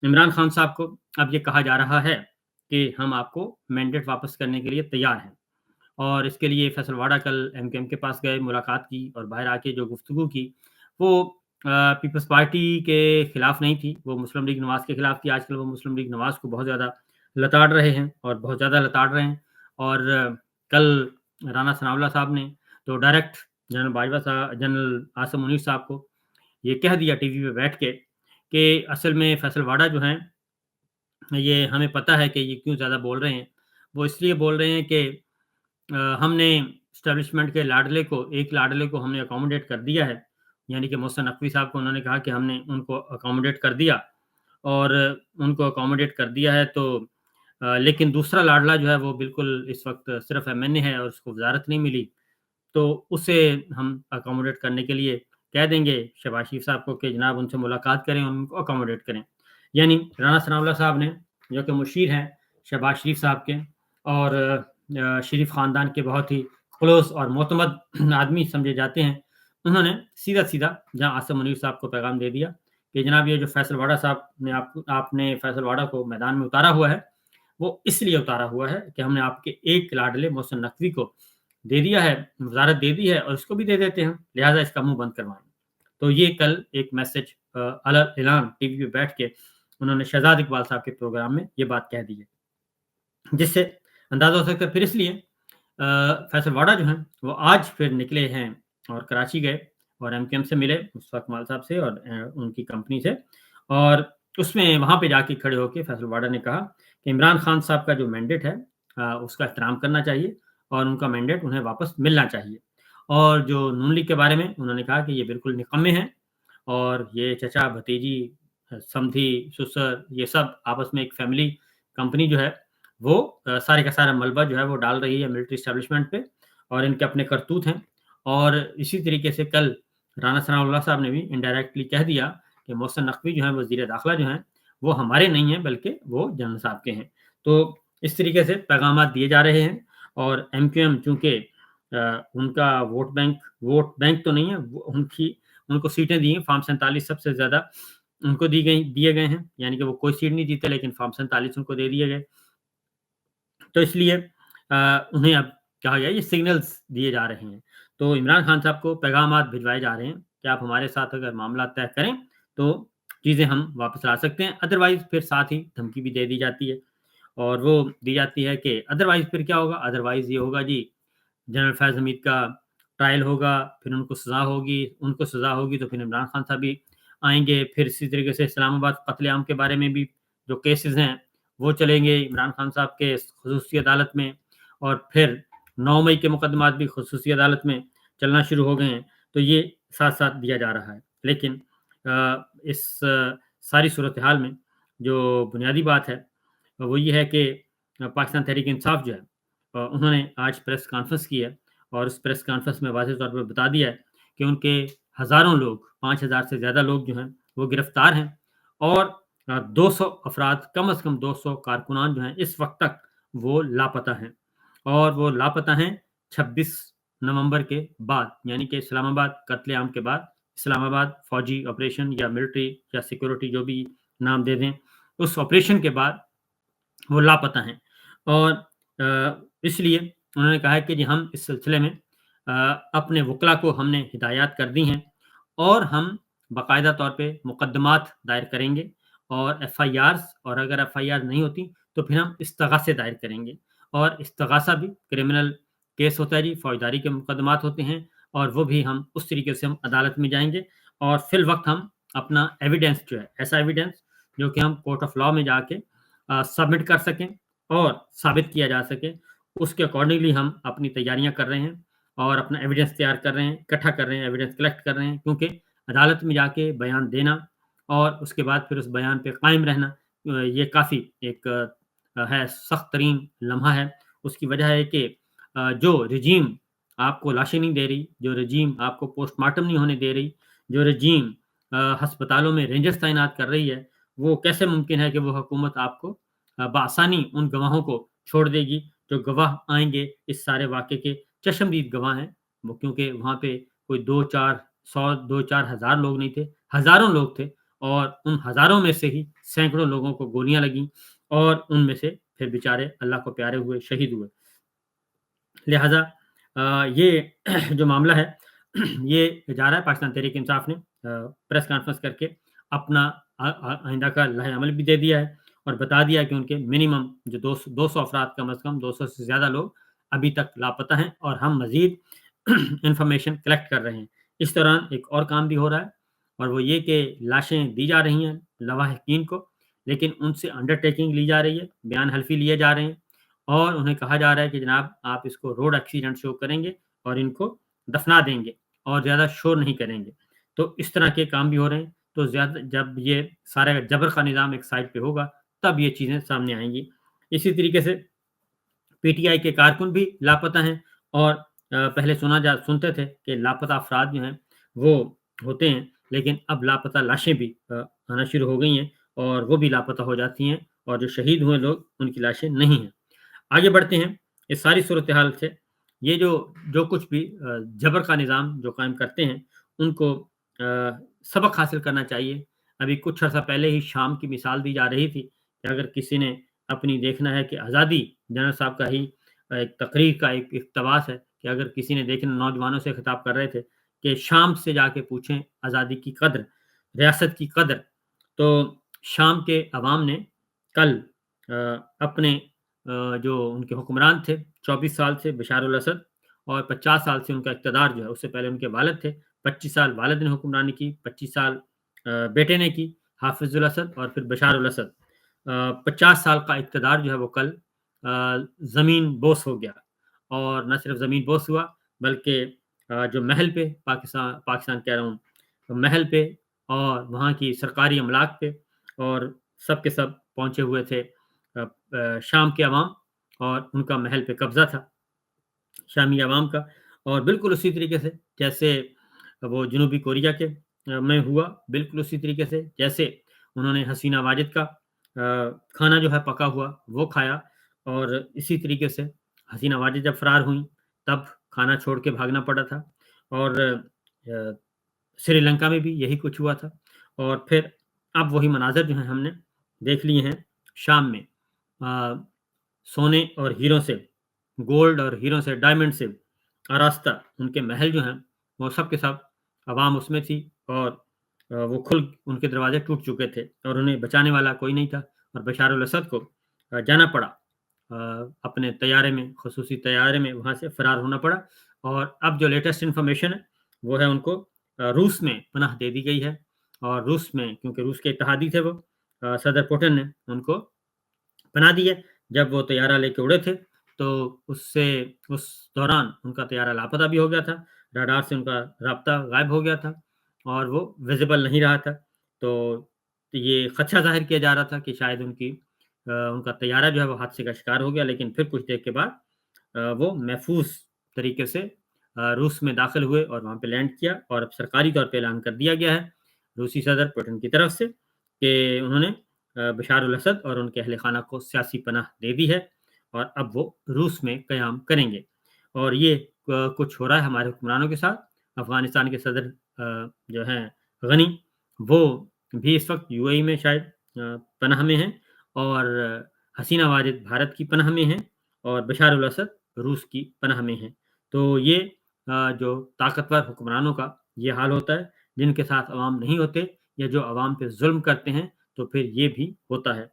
इमरान खान साहब को अब ये कहा जा रहा है कि हम आपको मैंडेट वापस करने के लिए तैयार हैं और इसके लिए फैसल वाडा कल एमकेएम के पास गए, मुलाकात की और बाहर आके जो गुफ्तगू की, वो पीपल्स पार्टी के खिलाफ नहीं थी, वो मुस्लिम लीग नवाज़ के खिलाफ थी। आजकल वो मुस्लिम लीग नवाज़ को बहुत ज़्यादा लताड़ रहे हैं और बहुत ज़्यादा लताड़ रहे हैं और कल राना सनाउल्लाह साहब ने तो डायरेक्ट जनरल आसिम मुनीर साहब को ये कह दिया टीवी पे बैठ के कि असल में फैसल वाडा जो हैं, ये हमें पता है कि ये क्यों ज़्यादा बोल रहे हैं। वो इसलिए बोल रहे हैं कि हमने एस्टेब्लिशमेंट के एक लाडले को हमने अकोमोडेट कर दिया है, यानी कि मोहसिन नकवी साहब को उन्होंने कहा कि हमने उनको अकोमोडेट कर दिया और उनको अकोमोडेट कर दिया है तो लेकिन दूसरा लाडला जो है वो बिल्कुल इस वक़्त सिर्फ़ एमएनए है और उसको वज़ारत नहीं मिली, तो उसे हम अकोमोडेट करने के लिए कह देंगे शहबाज शरीफ साहब को कि जनाब उनसे मुलाकात करें और उनको अकोमोडेट करें। यानी राना सनाउल्लाह साहब ने, जो कि मुशीर हैं शहबाज शरीफ साहब के और शरीफ ख़ानदान के बहुत ही क्लोज़ और मोतमद आदमी समझे जाते हैं, उन्होंने सीधा-सीधा जहाँ आसिम मुनीर साहब को पैगाम दे दिया कि जनाब ये जो फैसल वाडा साहब ने आपने फैसल वाडा को मैदान में उतारा हुआ है, वो इसलिए उतारा हुआ है कि हमने आपके एक लाडले मोहसिन नकवी को दे दिया है, वज़ारत दे दी है और इसको भी दे देते हैं, लिहाज़ा इसका मुँह बंद करवाएँ। तो ये कल एक मैसेज अलग ऐलान टीवी पे बैठ के उन्होंने शहज़ाद इकबाल साहब के प्रोग्राम में ये बात कह दी है। जिससे अंदाज़ा हो सकता है फिर इसलिए फैसल वाडा जो हैं, वो आज फिर निकले हैं और कराची गए और एमकेएम से मिले मुश्ताक कमाल साहब से और उनकी कंपनी से और उसमें वहाँ पे जाके खड़े होके फैसल वाडा ने कहा कि इमरान खान साहब का जो मैंडेट है उसका एहतराम करना चाहिए और उनका मैंडेट उन्हें वापस मिलना चाहिए। और जो नून लीग के बारे में उन्होंने कहा कि ये बिल्कुल निकम्मे हैं और ये चचा, भतीजी, समधी, ससुर ये सब आपस में एक फैमिली कंपनी जो है वो सारे का सारा मलबा जो है वो डाल रही है मिलिट्री एस्टेब्लिशमेंट पे और इनके अपने करतूत हैं। और इसी तरीके से कल राना सनाउल्लाह साहब ने भी इनडायरेक्टली कह दिया कि मोहसिन नकवी जो हैं वज़ीर दाखिला जो हैं, वो हमारे नहीं हैं बल्कि वो जनरल साहब के हैं। तो इस तरीके से पैगामात दिए जा रहे हैं और एमक्यूएम चूँकि उनका वोट बैंक तो नहीं है, वो उनको सीटें दी हैं, फ़ॉर्म 47 सबसे ज़्यादा उनको दिए गए हैं, यानी कि वो कोई सीट नहीं जीते लेकिन फ़ॉर्म 47 उनको दे दिए गए। तो इसलिए उन्हें अब कहा गया ये सिग्नल्स दिए जा रहे हैं। तो इमरान खान साहब को पैगामात भिजवाए जा रहे हैं कि आप हमारे साथ अगर मामला तय करें, तो चीज़ें हम वापस ला सकते हैं, अदरवाइज़ फिर साथ ही धमकी भी दे दी जाती है। और वो दी जाती है कि अदरवाइज़ फिर क्या होगा? अदरवाइज़ ये होगा जी, जनरल फैज़ हमीद का ट्रायल होगा, फिर उनको सज़ा होगी तो फिर इमरान खान साहब भी आएँगे। फिर इसी तरीके से इस्लामाबाद कत्लेआम के बारे में भी जो केसेज़ हैं, वो चलेंगे इमरान खान साहब के ख़ुसूसी अदालत में और फिर 9 मई के मुकदमात भी ख़ुसूसी अदालत में चलना शुरू हो गए हैं। तो ये साथ-साथ दिया जा रहा है। लेकिन इस सारी सूरत-ए-हाल में जो बुनियादी बात है, वो ये है कि पाकिस्तान तहरीक-ए-इंसाफ जो है उन्होंने आज प्रेस कॉन्फ्रेंस की है और उस प्रेस कॉन्फ्रेंस में वाज़ेह तौर पे बता दिया है कि उनके हज़ारों लोग, 5,000 से ज़्यादा लोग जो हैं, वो गिरफ्तार हैं और 200 अफ़राद कम से कम 200 कारकुनान जो हैं, इस वक़्त तक वो लापता हैं और वो लापता हैं 26 नवंबर के बाद, यानी कि इस्लामाबाद कत्लेआम के बाद, इस्लामाबाद फ़ौजी ऑपरेशन या मिलिट्री या सिक्योरिटी जो भी नाम दे दें, उस ऑपरेशन के बाद वो लापता हैं और इसलिए उन्होंने कहा है कि जी हम इस सिलसिले में अपने वकला को हमने हिदायत कर दी हैं और हम बाकायदा तौर पे मुकदमात दायर करेंगे और एफआईआर्स और अगर एफआईआर नहीं होती तो फिर हम इस्तगासे दायर करेंगे और इस्तगासा भी क्रिमिनल केस होता है जी, फौजदारी के मुकदमात होते हैं और वो भी हम उस तरीके से हम अदालत में जाएँगे और फिलवक़्त हम अपना एविडेंस जो है, ऐसा एविडेंस जो कि हम कोर्ट ऑफ लॉ में जाके सबमिट कर सकें और साबित किया जा सके, उसके अकॉर्डिंगली हम अपनी तैयारियाँ कर रहे हैं और अपना एविडेंस तैयार कर रहे हैं, इकट्ठा कर रहे हैं, एविडेंस कलेक्ट कर रहे हैं क्योंकि अदालत में जाके बयान देना और उसके बाद फिर उस बयान पे कायम रहना ये काफ़ी एक है सख्त तरीन लम्हा है। उसकी वजह है कि जो रेजीम आपको लाशें नहीं दे रही, जो रेजीम आपको पोस्टमार्टम नहीं होने दे रही, जो रेजीम अस्पतालों में रेंजर्स तैनात कर रही है, वो कैसे मुमकिन है कि वो हुकूमत आपको बआसानी उन गवाहों को छोड़ देगी, जो गवाह आएँगे इस सारे वाक़े के चश्मदीद गवाह हैं। वो क्योंकि वहाँ पे कोई 2-4 100 2-4 हज़ार लोग नहीं थे, हज़ारों लोग थे اور ان ہزاروں میں سے ہی سینکڑوں لوگوں کو گولیاں لگیں اور ان میں سے پھر بیچارے اللہ کو پیارے ہوئے، شہید ہوئے۔ لہٰذا یہ جو معاملہ ہے یہ جا رہا ہے، پاکستان تحریک انصاف نے پریس کانفرنس کر کے اپنا آئندہ کا لائحہ عمل بھی دے دیا ہے اور بتا دیا کہ ان کے منیمم جو 200 افراد، کم از کم 200 سے زیادہ لوگ ابھی تک لاپتہ ہیں اور ہم مزید انفارمیشن کلیکٹ کر رہے ہیں۔ اس دوران ایک اور کام بھی ہو رہا ہے اور وہ یہ کہ لاشیں دی جا رہی ہیں لواحقین کو، لیکن ان سے انڈر ٹیکنگ لی جا رہی ہے، بیان حلفی لیے جا رہے ہیں اور انہیں کہا جا رہا ہے کہ جناب آپ اس کو روڈ ایکسیڈنٹ شو کریں گے اور ان کو دفنا دیں گے اور زیادہ شور نہیں کریں گے۔ تو اس طرح کے کام بھی ہو رہے ہیں۔ تو زیادہ جب یہ سارا جبر کا نظام ایک سائڈ پہ ہوگا تب یہ چیزیں سامنے آئیں گی۔ اسی طریقے سے پی ٹی آئی کے کارکن بھی لاپتہ ہیں اور پہلے سنتے تھے کہ لاپتہ افراد جو ہیں وہ ہوتے ہیں، لیکن اب لاپتہ لاشیں بھی آنا شروع ہو گئی ہیں اور وہ بھی لاپتہ ہو جاتی ہیں اور جو شہید ہوئے لوگ ان کی لاشیں نہیں ہیں۔ آگے بڑھتے ہیں۔ اس ساری صورتحال سے یہ جو کچھ بھی جبر کا نظام جو قائم کرتے ہیں ان کو سبق حاصل کرنا چاہیے۔ ابھی کچھ عرصہ پہلے ہی شام کی مثال دی جا رہی تھی کہ اگر کسی نے اپنی دیکھنا ہے کہ آزادی، جنرل صاحب کا ہی ایک تقریر کا ایک اقتباس ہے کہ اگر کسی نے دیکھنا، نوجوانوں سے خطاب کر رہے تھے کہ شام سے جا کے پوچھیں آزادی کی قدر، ریاست کی قدر۔ تو شام کے عوام نے کل اپنے جو ان کے حکمران تھے 24 سال سے بشار الاسد اور 50 سال سے ان کا اقتدار جو ہے، اس سے پہلے ان کے والد تھے، 25 سال والد نے حکمرانی کی، 25 سال بیٹے نے کی، حافظ الاسد اور پھر بشار الاسد۔ 50 سال کا اقتدار جو ہے وہ کل زمین بوس ہو گیا اور نہ صرف زمین بوس ہوا بلکہ جو محل پہ پاکستان کہہ رہا ہوں، محل پہ اور وہاں کی سرکاری املاک پہ اور سب کے سب پہنچے ہوئے تھے شام کے عوام اور ان کا محل پہ قبضہ تھا شامی عوام کا۔ اور بالکل اسی طریقے سے جیسے وہ جنوبی کوریا کے میں ہوا، بالکل اسی طریقے سے جیسے انہوں نے حسینہ واجد کا کھانا جو ہے پکا ہوا وہ کھایا، اور اسی طریقے سے حسینہ واجد جب فرار ہوئیں تب کھانا چھوڑ کے بھاگنا پڑا تھا، اور سری لنکا میں بھی یہی کچھ ہوا تھا۔ اور پھر اب وہی مناظر جو ہیں ہم نے دیکھ لیے ہیں شام میں، سونے اور ہیروں سے، گولڈ اور ہیروں سے، ڈائمنڈ سے آراستہ ان کے محل جو ہیں وہ سب کے سب عوام اس میں تھی، اور وہ ان کے دروازے ٹوٹ چکے تھے اور انہیں بچانے والا کوئی نہیں تھا، اور بشار الاسد کو جانا پڑا اپنے طیارے میں، خصوصی طیارے میں، وہاں سے فرار ہونا پڑا۔ اور اب جو لیٹسٹ انفارمیشن ہے وہ ہے ان کو روس میں پناہ دے دی گئی ہے، اور روس میں، کیونکہ روس کے اتحادی تھے وہ، صدر پوٹن نے ان کو پناہ دی ہے۔ جب وہ طیارہ لے کے اڑے تھے تو اس دوران ان کا طیارہ لاپتہ بھی ہو گیا تھا، راڈار سے ان کا رابطہ غائب ہو گیا تھا اور وہ ویزیبل نہیں رہا تھا۔ تو یہ خدشہ ظاہر کیا جا رہا تھا کہ شاید ان کا طیارہ جو ہے وہ حادثے کا شکار ہو گیا، لیکن پھر کچھ دیر کے بعد وہ محفوظ طریقے سے روس میں داخل ہوئے اور وہاں پہ لینڈ کیا، اور اب سرکاری طور پہ اعلان کر دیا گیا ہے روسی صدر پوٹن کی طرف سے کہ انہوں نے بشار الاسد اور ان کے اہل خانہ کو سیاسی پناہ دے دی ہے اور اب وہ روس میں قیام کریں گے۔ اور یہ کچھ ہو رہا ہے ہمارے حکمرانوں کے ساتھ۔ افغانستان کے صدر جو ہیں غنی، وہ بھی اس وقت یو اے ای میں شاید پناہ میں ہیں، اور حسینہ واجد بھارت کی پناہ میں ہیں، اور بشار الاسد روس کی پناہ میں ہیں۔ تو یہ جو طاقتور حکمرانوں کا یہ حال ہوتا ہے، جن کے ساتھ عوام نہیں ہوتے یا جو عوام پہ ظلم کرتے ہیں، تو پھر یہ بھی ہوتا ہے۔